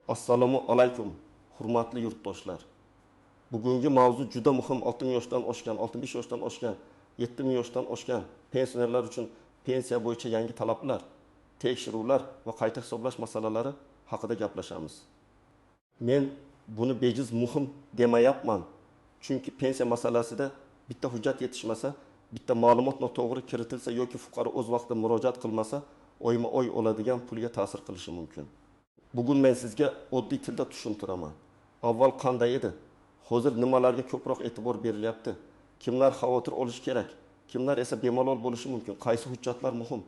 Assalomu alaykum, hurmatli yurtdoshlar. Bugungi mavzu juda muhim. 60 yoshdan oshgan, 65 yoshdan oshgan, 70 yoshdan oshgan pensionerlar uchun pensiya bo'yicha yangi talablar, tekshiruvlar va qayta hisoblash masalalari haqida gaplashamiz. Men buni bejiz muhim demayapman. Chunki pensiya masalasida bitta hujjat yetishmasa, bitta ma'lumot noto'g'ri kiritilsa yoki fuqaro o'z vaqtida murojaat qilmasa, oyma-oy oladigan pulga ta'sir qilishi mumkin. Bugun men sizga oddiy tilda tushuntiraman. Avval qanday edi? Hozir nimalarga ko'proq e'tibor berilyapti? Kimlar xavotir olish kerak? Kimlar esa bemalol bo'lishi mumkin? Qaysi hujjatlar muhim?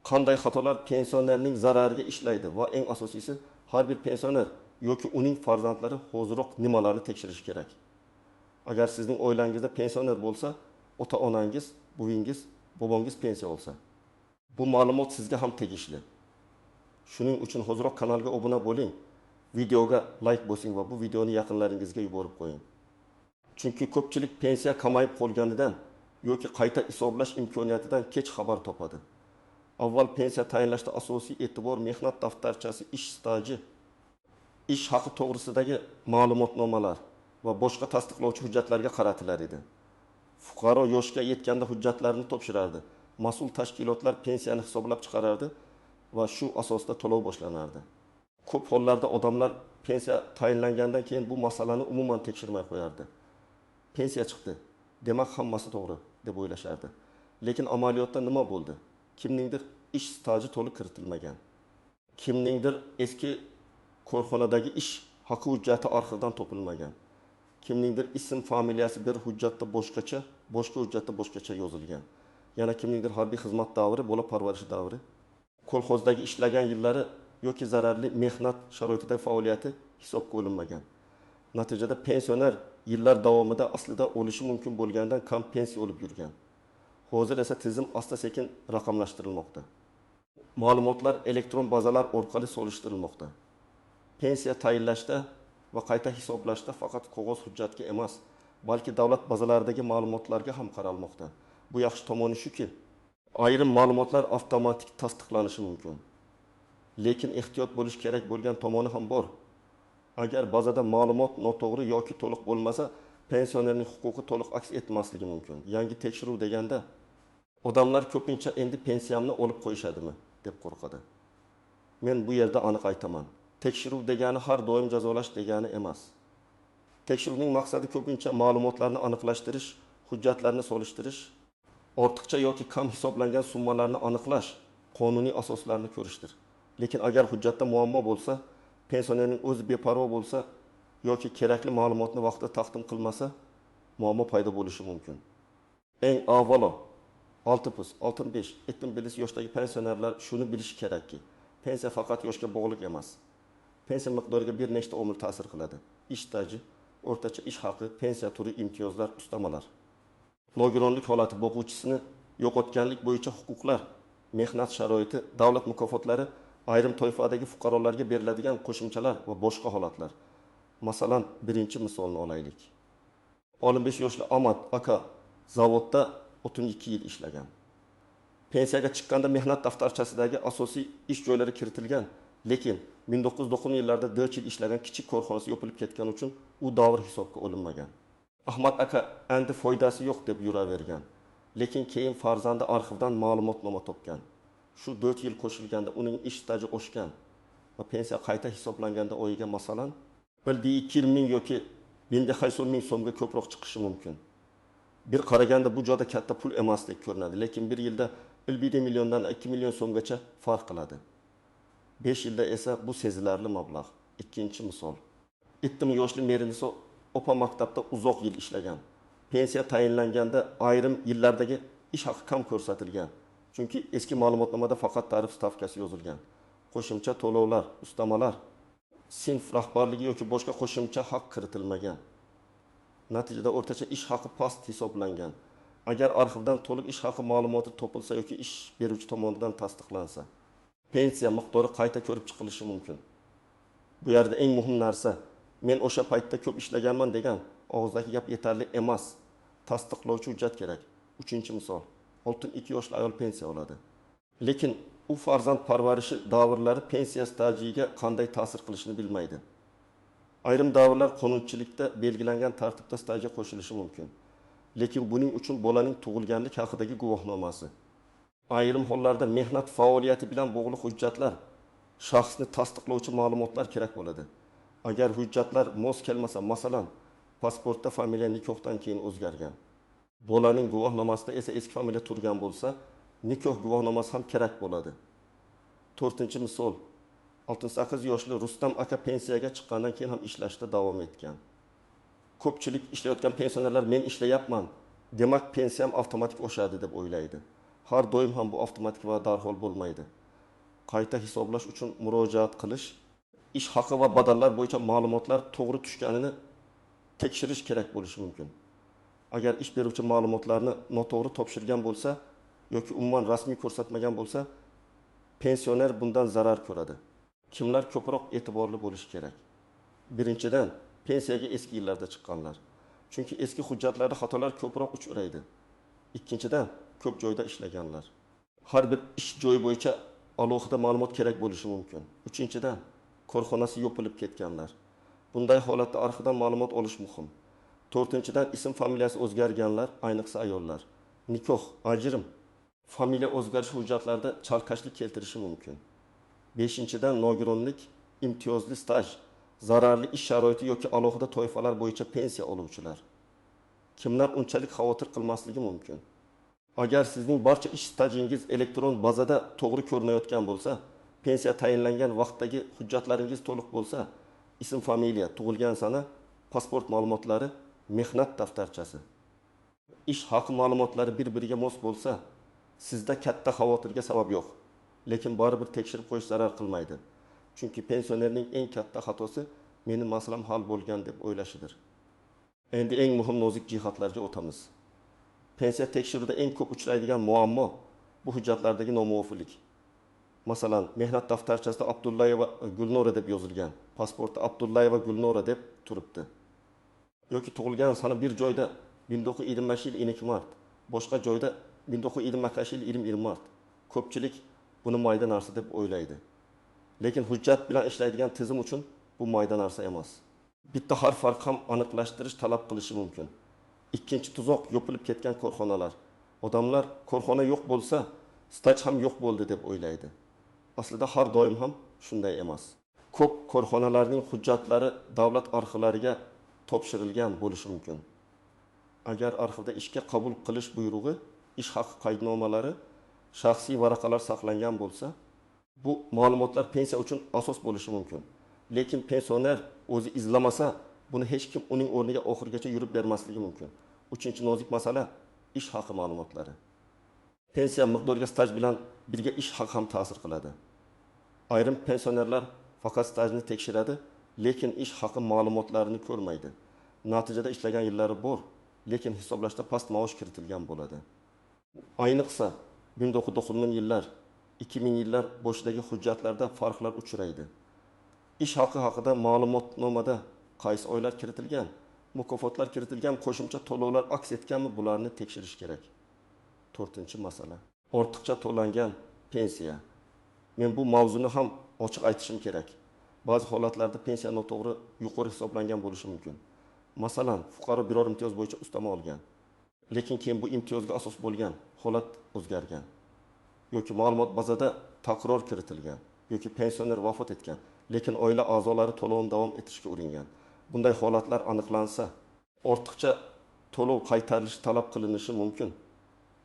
Qanday xatolar pensionerning zarariga ishlaydi va eng asosiysi, har bir pensioner yoki uning farzandlari hozirroq nimalarni tekshirish kerak? Agar sizning oilangizda pensioner bo'lsa, ota-onangiz, buvingiz, bobongiz pensiya olsa, bu ma'lumot sizga ham tegishli. Shuning uchun hozirroq kanalga obuna bo'ling, videoga like bosing va bu videoni yaqinlaringizga yuborib qo'ying. Chunki ko'pchilik pensiya kamayib qolganidan yoki qayta hisoblash imkoniyatidan kech xabar topadi. Avval pensiya tayinlashda asosiy e'tibor mehnat daftarchasi, ish staji, ish haqi to'g'risidagi ma'lumotnomalar va boshqa tasdiqlovchi hujjatlarga qaratilar edi. Fuqaro yoshga yetganda hujjatlarini topshirardi. Mas'ul tashkilotlar pensiyani hisoblab chiqarardi va shu asosda to'lov boshlanardi. Ko'p hollarda odamlar pensiya tayinlangandan keyin bu masalani umuman tekshirmay qo'yardi. Pensiya chiqdi, demak hammasi to'g'ri deb o'ylashardi. Lekin amaliyotda nima bo'ldi? Kimningdir ish staji to'liq kiritilmagan. Kimningdir eski korxonadagi ish haqi hujjati arxivdan topilmagan. Kimningdir ism, familiyasi bir hujjatda boshqacha, boshqa hujjatda boshqacha yozilgan. Yana kimningdir harbiy xizmat davri, bola parvarishi davri, kolxozdagi ishlagan yillari yoki zararli mehnat sharoitidagi faoliyati hisobga olinmagan. Natijada pensioner yillar davomida aslida o'lishi mumkin bo'lgandan kam pensiya olib yurgan. Hozir esa tizim asta-sekin raqamlashtirilmoqda. Ma'lumotlar elektron bazalar orqali solishtirilmoqda. Pensiya tayinlashda va qayta hisoblashda faqat qog'oz hujjatga emas, balki davlat bazalaridagi ma'lumotlarga ham qaralmoqda. Bu yaxshi tomoni shuki, ayrim ma'lumotlar avtomatik tasdiqlanishi mumkin. Lekin ehtiyot bo'lish kerak bo'lgan tomoni ham bor. Agar bazada ma'lumot noto'g'ri yoki to'liq bo'lmasa, pensionerning huquqi to'liq aks etmasligi mumkin. Yangi tekshiruv deganda odamlar ko'pincha endi pensiyamni olib qo'yishadimi deb qo'rqadi. Men bu yerda aniq aytaman. Tekshiruv degani har doim jazolash degani emas. Tekshiruvning maqsadi ko'pincha ma'lumotlarni aniqlashtirish, hujjatlarni solishtirish, ortiqcha yoki kam hisoblangan summalarni aniqlash, qonuniy asoslarni ko'rishdir. Lekin agar hujjatda muammo bo'lsa, pensionerning o'zi beparvo bo'lsa yoki kerakli ma'lumotni vaqtida taqdim qilmasa, muammo paydo bo'lishi mumkin. Eng avvalo 65-70 yoshdagi pensionerlar shuni bilishi kerakki, pensiya faqat yoshga bog'liq emas. Pensiya miqdoriga bir nechta omil ta'sir qiladi. Ish staji, o'rtacha ish haqi, pensiya turi, imtiyozlar, ustamalar. Nogironlik holati, boquvchisini yo'qotganlik bo'yicha huquqlar, mehnat sharoiti, davlat mukofotlari, ayrim toifadagi fuqarolarga beriladigan qo'shimchalar va boshqa holatlar. Masalan, birinchi misolni olaylik. 15 yoshli Ahmad aka zavodda 32 yil ishlagan. Pensiyaga chiqqanda mehnat daftarchasidagi asosiy ish joylari kiritilgan, lekin 1990 yillarda 4 yil ishlagan kichik korxonasi yopilib ketgani uchun u davr hisobga olinmagan. Ahmad aka endi foydasi yo'q deb yuravergan, lekin keyin farzandi arxivdan ma'lumotnoma topgan. Shu 4 yil qo'shilganda uning ish staji oshgan va pensiya qayta hisoblanganda oyiga masalan 1,2 ming yoki 1,5 ming so'mga ko'proq chiqishi mumkin. Bir qaraganda bu joyda katta pul emasdek ko'rinadi, lekin bir yilda 1 milliondan 2 million so'mgacha farq qiladi. 5 yilda esa bu sezilarli mablag'. Ikkinchi misol. 70 yoshli Merinso opa maktabda uzoq yil ishlagan. Pensiya tayinlanganda ayrim yillardagi ish haqi kam ko'rsatilgan. Chunki eski ma'lumotnomada faqat tarif stavkasi yozilgan. Qo'shimcha to'lovlar, ustamalar, sinf rahbarligi yoki boshqa qo'shimcha haq kiritilmagan. Natijada o'rtacha ish haqi past hisoblangan. Agar arxivdan to'liq ish haqi ma'lumoti topilsa yoki ish beruvchi tomonidan tasdiqlansa, pensiya miqdori qayta ko'rib chiqilishi mumkin. Bu yerda eng muhim narsa, men o'sha paytda ko'p ishlaganman degan og'zdagi gap yetarli emas. Tasdiqlovchi hujjat kerak. Uchinchi misol. 62 yoshli ayol pensiya oladi. Lekin u farzand parvarishi davrlari pensiya stajiga qanday ta'sir qilishini bilmaydi. Ayrim davrlar qonunchilikda belgilangan tartibda stajga qo'shilishi mumkin. Lekin buning uchun bolaning tug'ilganlik haqidagi guvohnomasi, ayrim hollarda mehnat faoliyati bilan bog'liq hujjatlar, shaxsni tasdiqlovchi ma'lumotlar kerak bo'ladi. Agar hujjatlar mos kelmasa, masalan, pasportda familiya nikohdan keyin o'zgargan, bolaning guvohnomasida esa eski familiya turgan bo'lsa, nikoh guvohnomasi ham kerak bo'ladi. 4-misol, 68 yoshli Rustam aka pensiyaga chiqqandan keyin ham ishlashda davom etgan. Ko'pchilik ishlayotgan pensionerlar men ishlayapman, demak pensiyam avtomatik oshadi deb o'ylaydi. Har doim ham bu avtomatik va darhol bo'lmaydi. Qayta hisoblash uchun murojaat qilish, ish haqi va badallar bo'yicha ma'lumotlar to'g'ri tushganini tekshirish kerak bo'lishi mumkin. Agar ish beruvchi ma'lumotlarni noto'g'ri topshirgan bo'lsa yoki umuman rasmiy ko'rsatmagan bo'lsa, pensioner bundan zarar ko'radi. Kimlar ko'proq e'tiborli bo'lishi kerak? Birinchidan, pensiyaga eski yillarda chiqqanlar. Chunki eski hujjatlarda xatolar ko'proq uchraydi. Ikkinchidan, ko'p joyda ishlaganlar. Har bir ish joyi bo'yicha alohida ma'lumot kerak bo'lishi mumkin. Uchinchidan, korxonasi yopilib ketganlar. Bunday holatda arxidan ma'lumot olish muhim. To'rtinchidan, ism familiyasi o'zgarganlar, ayniqsa ayollar. Nikoh, ajrim, familiya o'zgarish hujjatlarida chalkashlik keltirishi mumkin. Beshinchidan, nogironlik, imtiyozli staj, zararli ish sharoiti yoki alohida toifalar bo'yicha pensiya oluvchilar. Kimlar unchalik xavotir qilmasligi mumkin? Agar sizning barcha ish stajingiz elektron bazada to'g'ri ko'rinayotgan bo'lsa, pensiya tayinlangan vaqtdagi hujjatlaringiz to'liq bo'lsa, ism familiya, tug'ilgan sana, pasport ma'lumotlari, mehnat daftarchasi, ish haqi ma'lumotlari bir-biriga mos bo'lsa, sizda katta xavotirga sabab yo'q. Lekin baribir tekshirib qo'yish zarar qilmaydi. Chunki pensionerning eng katta xatosi meni masalam hal bo'lgan deb o'ylashidir. Endi eng muhim nozik jihatlarga o'tamiz. Pensiya tekshiruvida eng ko'p uchraydigan muammo bu hujjatlardagi nomuvofiqlik. Masalan, mehnat daftarchasida Abdullayeva Gulnora deb yozilgan, pasportda Abdullayeva Gulnora deb turibdi. Yoki tug'ilgan sana bir joyda 1925 yil 12 mart, boshqa joyda 1925 yil 20 mart. Ko'pchilik buni mayda narsa deb o'ylaydi. Lekin hujjat bilan ishlaydigan tizim uchun bu mayda narsa emas. Bitta harf farq ham aniqlashtirish talab qilishi mumkin. Ikkinchi tuzoq yopilib ketgan korxonalar. Odamlar korxona yo'q bo'lsa, staj ham yo'q bo'ldi deb o'ylaydi. Aslida har doim ham shunday emas. Ko'p korxonalarning hujjatlari davlat arxivlariga topshirilgan bo'lishi mumkin. Agar arxivda ishga qabul qilish buyrug'i, ish haqi qaydnomalari, shaxsiy varaqalar saqlangan bo'lsa, bu ma'lumotlar pensiya uchun asos bo'lishi mumkin. Lekin pensioner o'zi izlamasa, buni hech kim uning o'rniga oxirgacha yurib bermasligi mumkin. Uchinchi nozik masala ish haqi ma'lumotlari. Pensiya miqdoriga staj bilan birga ish haqi ham ta'sir qiladi. Ayrim pensionerlar faqat stajni tekshiradi, lekin ish haqi ma'lumotlarini ko'rmaydi. Natijada ishlagan yillari bor, lekin hisoblashda past maosh kiritilgan bo'ladi. Ayniqsa 1990 yillar, 2000 yillar boshidagi hujjatlarda farqlar uchraydi. Ish haqi haqida ma'lumotnomada qaysi oylar kiritilgan, mukofotlar kiritilgan, qo'shimcha to'lovlar aks etganmi, bularni tekshirish kerak. 4-masala. Ortiqcha to'langan pensiya. Men bu mavzuni ham ochiq aytishim kerak. Ba'zi holatlarda pensiya noto'g'ri yuqori hisoblangan bo'lishi mumkin. Masalan, fuqaro biror imtiyoz bo'yicha ustama olgan, lekin keyin bu imtiyozga asos bo'lgan holat o'zgargan. Yoki ma'lumot bazada takror kiritilgan, yoki pensioner vafot etgan, lekin oila a'zolari to'lovni davom ettirishga uringan. Bunday holatlar aniqlansa, ortiqcha to'lov qaytarilishi talab qilinishi mumkin.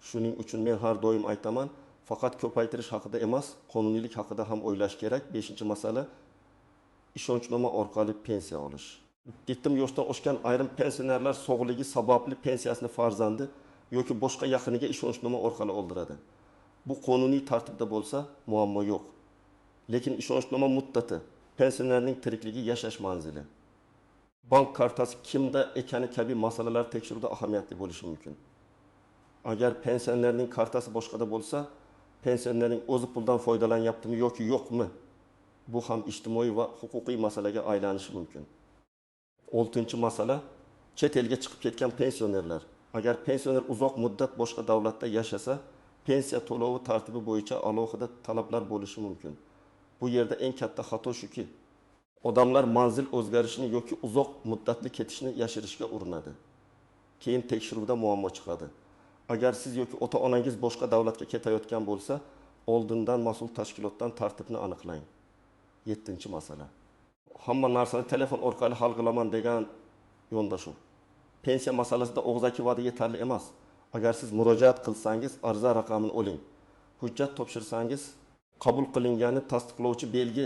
Shuning uchun men har doim aytaman, faqat ko'paytirish haqida emas, qonuniylik haqida ham o'ylash kerak. 5-masala ishonchnoma orqali pensiya olish. 70 yoshdan oshgan ayrim pensionerlar sog'ligi sababli pensiyasini farzandi yoki boshqa yaqiniga ishonchnoma orqali oldiradi. Bu qonuniy tartibda bo'lsa, muammo yo'q. Lekin ishonchnoma muddati pensionerning tirikligi, yashash manzili, bank kartasi kimda ekani kabi masalalar tekshiruvda ahamiyatli bo'lishi mumkin. Agar pensionerning kartasi boshqada bo'lsa, pensionerning o'zi puldan foydalanyaptimi yoki yo'qmi? Bu ham ijtimoiy va huquqiy masalaga aylanishi mumkin. 6-masala chet elga chiqib ketgan pensionerlar. Agar pensioner uzoq muddat boshqa davlatda yashasa, pensiya to'lovi tartibi bo'yicha alohida talablar bo'lishi mumkin. Bu yerda eng katta xato shuki, odamlar manzil o'zgarishini yoki uzoq muddatli ketishni yashirishga urinadi. Keyin tekshiruvda muammo chiqadi. Agar siz yoki ota-onangiz boshqa davlatga ketayotgan bo'lsa, oldindan mas'ul tashkilotdan tartibni aniqlang. 7-masala. Hamma narsani telefon orqali hal qilaman degan yondashuv. Pensiya masalasida og'zaki va'da yetarli emas. Agar siz murojaat qilsangiz, ariza raqamini oling. Hujjat topshirsangiz, qabul qilingani tasdiqlovchi belgi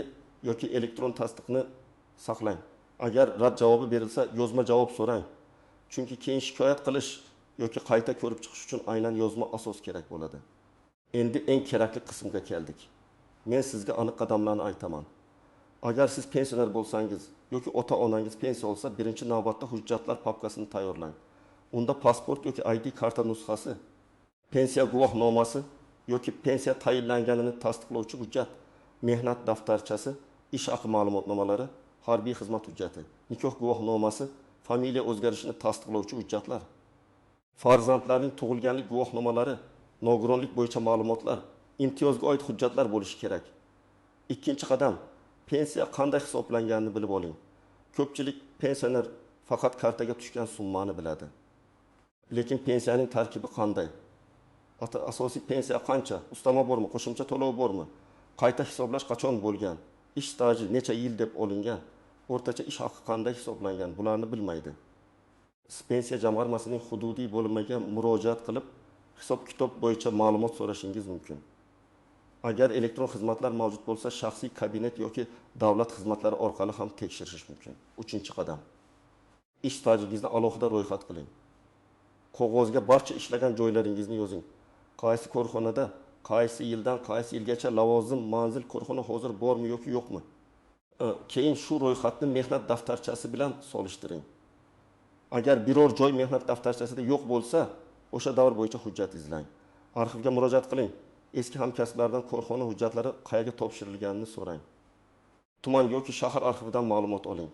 yoki elektron tasdiqni saqlang. Agar rad javobi berilsa, yozma javob so'rang. Chunki keyin shikoyat qilish yoki qayta ko'rib chiqish uchun aynan yozma asos kerak bo'ladi. Endi eng kerakli qismga keldik. Men sizga aniq qadamlarni aytaman. Agar siz pensioner bo'lsangiz yoki ota-onangiz pensiya olsa, birinchi navbatda hujjatlar papkasini tayyorlang. Unda pasport yoki ID karta nusxasi, pensiya guvohnomasi yoki pensiya tayinlanganini tasdiqlovchi hujjat, mehnat daftarchasi, ish haqi ma'lumotnomalari, harbiy xizmat hujjati, nikoh guvohnomasi, familiya o'zgarishini tasdiqlovchi hujjatlar, farzandlarning tug'ilganlik guvohnomalari, nogironlik bo'yicha ma'lumotlar, imtiyozga oid hujjatlar bo'lishi kerak. Ikkinchi qadam, pensiya qanday hisoblanganini bilib oling. Ko'pchilik pensioner faqat kartaga tushgan summani biladi. Lekin pensiyaning tarkibi qanday? Asosiy pensiya qancha? Ustama bormi? Qo'shimcha to'lov bormi? Qayta hisoblash qachon bo'lgan? Ish staji necha yil deb olingan? O'rtacha ish haqi qanday hisoblangan? Bularni bilmaydi. Pensiya jamg'armasining hududiy bo'limiga murojaat qilib, hisob-kitob bo'yicha ma'lumot so'rashingiz mumkin. Agar elektron xizmatlar mavjud bo'lsa, shaxsiy kabinet yoki davlat xizmatlari orqali ham tekshirish mumkin. 3-qadam. Ish stajingizni alohida ro'yxat qiling. Qog'ozga barcha ishlagan joylaringizni yozing. Qaysi korxonada, qaysi yildan qaysi yilgacha lavozim, manzil, korxona hozir bormi yoki yo'qmi? Keyin shu ro'yxatni mehnat daftarchasi bilan solishtiring. Agar biror joy mehnat daftarchasida yo'q bo'lsa, o'sha davr bo'yicha hujjat izlang. Arxivga murojaat qiling. Eski hamkasblardan korxona hujjatlari qayerga topshirilganini so'rang. Tuman yoki shahar arxividan ma'lumot oling.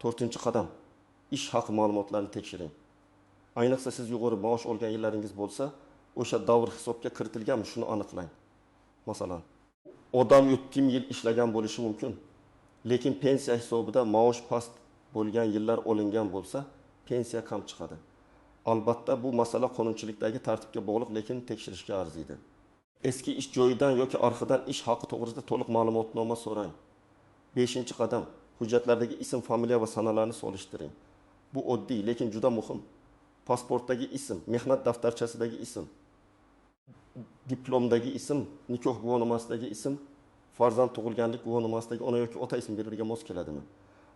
4-qadam. Ish haqi ma'lumotlarini tekshiring. Ayniqsa siz yuqori maosh olgan yillaringiz bo'lsa, o'sha davr hisobga kiritilganmi, shuni aniqlang. Masalan, odam 7 yil ishlagan bo'lishi mumkin, lekin pensiya hisobida maosh past bo'lgan yillar olingan bo'lsa, pensiya kam chiqadi. Albatta bu masala qonunchilikdagi tartibga bog'liq, lekin tekshirishga arziydi. Eski ish joyidan yoki arxidan ish haqi to'g'risida to'liq ma'lumotnoma so'rang. 5-qadam. Hujjatlardagi ism, familiya va sanalarni solishtiring. Bu oddiy, lekin juda muhim. Pasportdagi ism, mehnat daftarchasidagi ism, diplomdagi ism, nikoh guvohnomasidagi ism, farzand tug'ilganlik guvohnomasidagi ona yoki ota ismi birbiriga mos keladimi?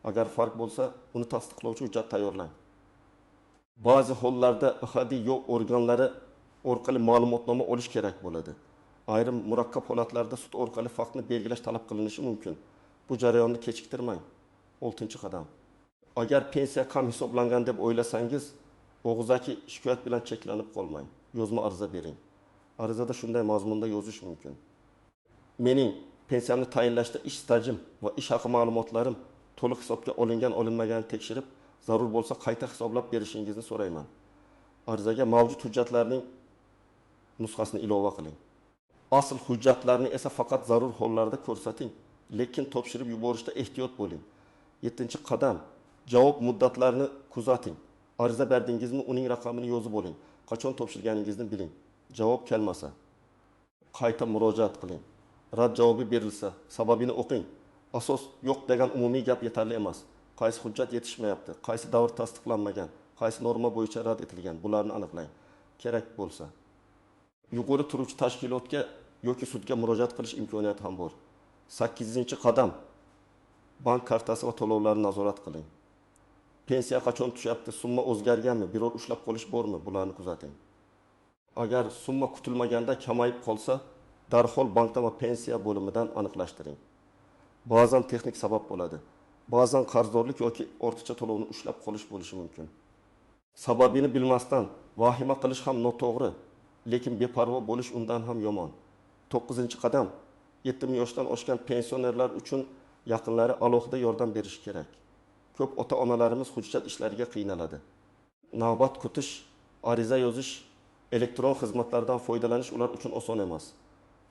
Agar farq bo'lsa, uni tasdiqlovchi hujjat tayyorlang. Ba'zi hollarda ihodiy yo'q organlari orqali ma'lumotnoma olish kerak bo'ladi. Ayrim murakkab holatlarda sud orqali faktni belgilash talab qilinishi mumkin. Bu jarayonni kechiktirmang. 6-qadam. Agar pensiya kam hisoblangan deb o'ylasangiz, og'zaki shikoyat bilan cheklanib qolmang. Yozma ariza bering. Arizada shunday mazmunda yozish mumkin. Mening pensiyamni tayinlashda ish stajim va ish haqi ma'lumotlarim to'liq hisobga olinmaganini tekshirib, zarur bo'lsa qayta hisoblab berishingizni so'rayman. Arizaga mavjud hujjatlarning nusxasini ilova qiling. Asl hujjatlarni esa faqat zarur hollarda ko'rsating, lekin topshirib yuborishda ehtiyot bo'ling. 7-qadam. Javob muddatlarini kuzating. Ariza berdingizmi, uning raqamini yozib oling. Qachon topshirganingizni biling. Javob kelmasa, qayta murojaat qiling. Rad javobi berilsa, sababini o'qing. Asos yo'q degan umumiy gap yetarli emas. Qaysi hujjat yetishmayapti, qaysi davr tasdiqlanmagan, qaysi norma bo'yicha rad etilgan, bularni aniqlang. Kerak bo'lsa, yuqori turuvchi tashkilotga yoki sudga murojaat qilish imkoniyati ham bor. 8-qadam. Bank kartasi va to'lovlarni nazorat qiling. Pensiya qachon tushyapti, summa o'zgarganmi, biror ushlab qolish bormi, bularni kuzating. Agar summa kutilmaganda kamayib qolsa, darhol bankdan va pensiya bo'limidan aniqlashtiring. Ba'zan texnik sabab bo'ladi. Ba'zan qarzdorlik yoki ortiqcha to'lovni ushlab qolish bo'lishi mumkin. Sababini bilmasdan vahima qilish ham noto'g'ri, lekin beparvo bo'lish undan ham yomon. 9-qadam. 70 yoshdan oshgan pensionerlar uchun yaqinlari alohida yordam berish kerak. Ko'p ota-onalarimiz hujjat ishlariga qiynaladi. Navbat kutish, ariza yozish Elektron xizmatlardan foydalanish ular uchun oson emas.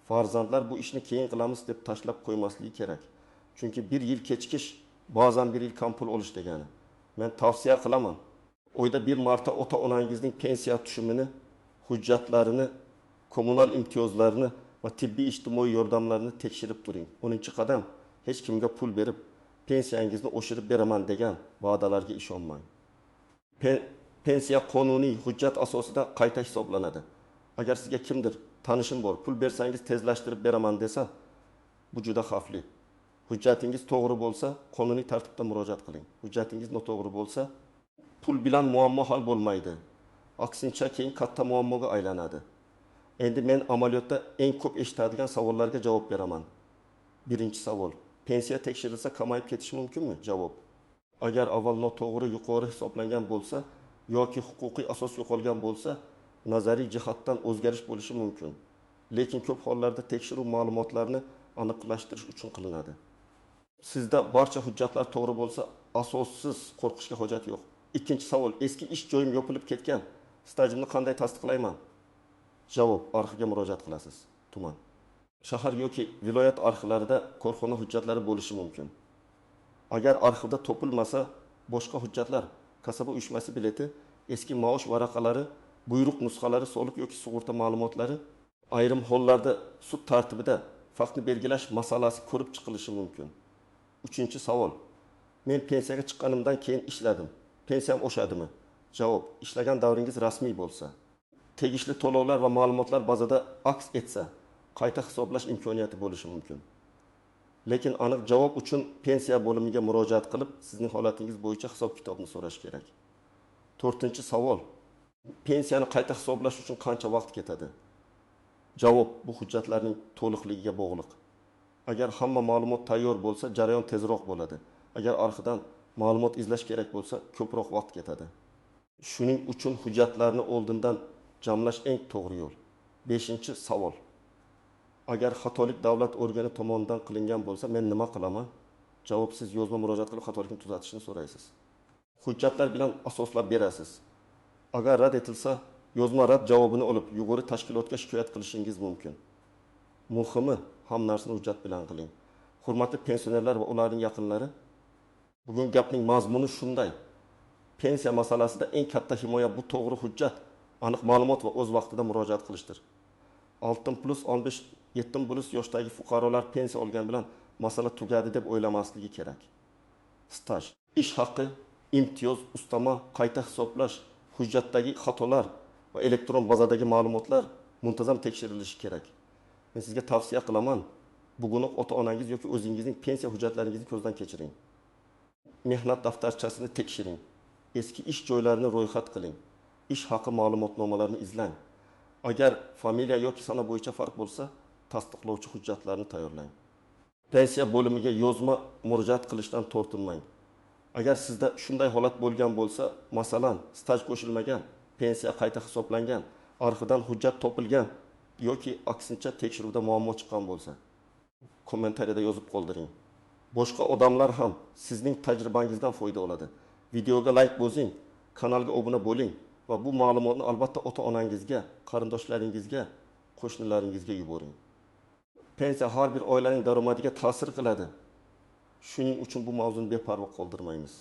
Farzandlar bu ishni keyin qilamiz deb tashlab qo'ymasligi kerak. Chunki bir yil kechikish ba'zan bir yil kam pul olish degani. Men tavsiya qilaman. Oyda bir marta ota-onangizning pensiya tushumini, hujjatlarini, kommunal imtiyozlarini va tibbiy ijtimoiy yordamlarini tekshirib turing. 10-qadam hech kimga pul berib, pensiyangizni oshirib beraman degan va'dalarga ishonmang. Pensiya qonuniy hujjat asosida qayta hisoblanadi. Agar sizga kimdir tanishim bor, pul bersangiz tezlashtirib beraman desa, bu juda xavfli. Hujjatingiz to'g'ri bo'lsa, qonuniy tartibda murojaat qiling. Hujjatingiz noto'g'ri bo'lsa, pul bilan muammo hal bo'lmaydi. Aksincha keyin katta muammoga aylanadi. Endi men amaliyotda eng ko'p eshitadigan savollarga javob beraman. Birinchi savol: pensiya tekshirilsa kamayib ketishi mumkinmi? Javob: agar avval noto'g'ri yuqori hisoblangan bo'lsa yoki huquqiy asos yo'qolgan bo'lsa, nazariy jihatdan o'zgarish bo'lishi mumkin. Lekin ko'p hollarda tekshiruv ma'lumotlarini aniqlashtirish uchun qilinadi. Sizda barcha hujjatlar to'g'ri bo'lsa, asossiz qo'rqishga hojat yo'q. Ikkinchi savol: eski ish joyim yopilib ketgan. Stajimni qanday tasdiqlayman? Javob: arxivga murojaat qilasiz. Tuman, shahar yoki viloyat arxivlarida korxona hujjatlari bo'lishi mumkin. Agar arxivda topilmasa, boshqa hujjatlar, kasaba uyushmasi bileti, eski maosh varaqalari, buyruq nusxalari, soliq yoki sug'urta ma'lumotlari, ayrim hollarda sud tartibida faktni belgilash masalasi ko'rib chiqilishi mumkin. Uchinchi savol: men pensiyaga chiqqanimdan keyin ishladim. Pensiyam oshadimi? Javob: ishlagan davringiz rasmiy bo'lsa, tegishli to'lovlar va ma'lumotlar bazada aks etsa, qayta hisoblash imkoniyati bo'lishi mumkin. Lekin aniq javob uchun pensiya bo'limiga murojaat qilib, sizning holatingiz bo'yicha hisob-kitobni so'rash kerak. To'rtinchi savol: pensiyani qayta hisoblash uchun qancha vaqt ketadi? Javob: bu hujjatlarning to'liqligiga bog'liq. Agar hamma ma'lumot tayyor bo'lsa, jarayon tezroq bo'ladi. Agar arxivdan ma'lumot izlash kerak bo'lsa, ko'proq vaqt ketadi. Shuning uchun hujjatlarni oldindan jamlash eng to'g'ri yo'l. Beshinchi savol: agar xatolik davlat organi tomonidan qilingan bo'lsa, men nima qilaman? Javob: siz yozma murojaat qilib xatolikni tuzatishni so'raysiz. Hujjatlar bilan asoslab berasiz. Agar rad etilsa, yozma rad javobini olib, yuqori tashkilotga shikoyat qilishingiz mumkin. Muhimi, hamma narsani hujjat bilan qiling. Hurmatli pensionerlar va ularning yaqinlari, bugun gapning mazmuni shunday. Pensiya masalasida eng katta himoya bu to'g'ri hujjat, aniq ma'lumot va o'z vaqtida murojaat qilishdir. 6+15-7+ yoshdagi fuqarolar pensiya olgan bilan masala tugadi deb o'ylamasligi kerak. Staj, ish haqi, imtiyoz, ustama, qayta hisoblash, hujjatdagi xatolar va elektron bazadagi ma'lumotlar muntazam tekshirilishi kerak. Men sizga tavsiya qilaman, bugun ota-onangiz yoki o'zingizning pensiya hujjatlaringizni ko'zdan kechiring. Mehnat daftarchasini tekshiring. Eski ish joylarini ro'yxat qiling. Ish haqi ma'lumotnomalarini izlang. Agar familiya yoki sana bo'yicha farq bo'lsa, tasdiqlovchi hujjatlarni tayyorlang. Pensiya bo'limiga yozma murojaat qilishdan tortinmang. Agar sizda shunday holat bo'lgan bo'lsa, masalan, staj qo'shilmagan, pensiya qayta hisoblangan, arxivdan hujjat topilgan yoki aksincha tekshiruvda muammo chiqqan bo'lsa, kommentariyada yozib qoldiring. Boshqa odamlar ham sizning tajribangizdan foyda oladi. Videoga like bosing, kanalga obuna bo'ling va bu ma'lumotni albatta ota-onangizga, qarindoshlaringizga, qo'shnilaringizga yuboring. Pensiya har bir oilaning daromadiga ta'sir qiladi. Shuning uchun bu mavzuni beparvo qoldirmaymiz.